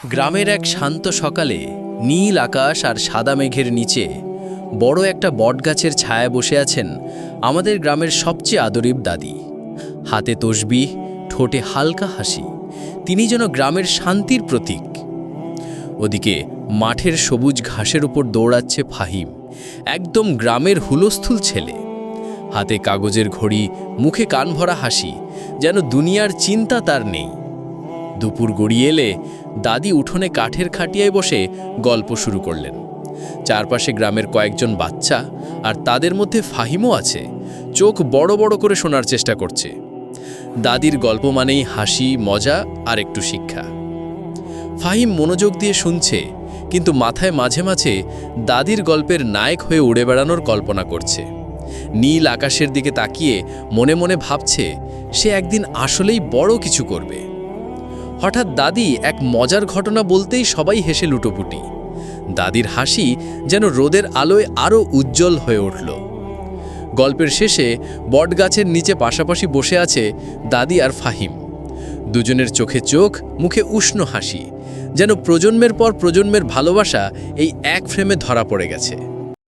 গ্রামের এক শান্ত সকালে নীল আকাশ আর সাদা মেঘের নিচে বড় একটা বটগাছের ছায়ায় বসে আছেন আমাদের গ্রামের সবচেয়ে আদরিব দাদি। হাতে তসবিহ, ঠোঁটে হালকা হাসি। তিনি যেন গ্রামের শান্তির প্রতীক। ওদিকে মাঠের সবুজ ঘাসের উপর দৌড়াচ্ছে ফাহিম, একদম গ্রামের হুলস্থুল ছেলে। হাতে কাগজের ঘড়ি, মুখে কান ভরা হাসি, যেন দুনিয়ার চিন্তা তার নেই। দুপুর গড়িয়ে এলে দাদি উঠোনে কাঠের খাটিয়ায় বসে গল্প শুরু করলেন। চারপাশে গ্রামের কয়েকজন বাচ্চা, আর তাদের মধ্যে ফাহিমও আছে, চোখ বড় বড় করে শোনার চেষ্টা করছে। দাদির গল্প মানেই হাসি, মজা আর একটু শিক্ষা। ফাহিম মনোযোগ দিয়ে শুনছে, কিন্তু মাথায় মাঝে মাঝে দাদির গল্পের নায়ক হয়ে উড়ে বেড়ানোর কল্পনা করছে। নীল আকাশের দিকে তাকিয়ে মনে মনে ভাবছে সে একদিন আসলেই বড় কিছু করবে। হঠাৎ দাদি এক মজার ঘটনা বলতেই সবাই হেসে লুটোপুটি। দাদির হাসি যেন রোদের আলোয় আরও উজ্জ্বল হয়ে উঠল। গল্পের শেষে বটগাছের নিচে পাশাপাশি বসে আছে দাদি আর ফাহিম। দুজনের চোখে চোখ, মুখে উষ্ণ হাসি, যেন প্রজন্মের পর প্রজন্মের ভালোবাসা এই এক ফ্রেমে ধরা পড়ে গেছে।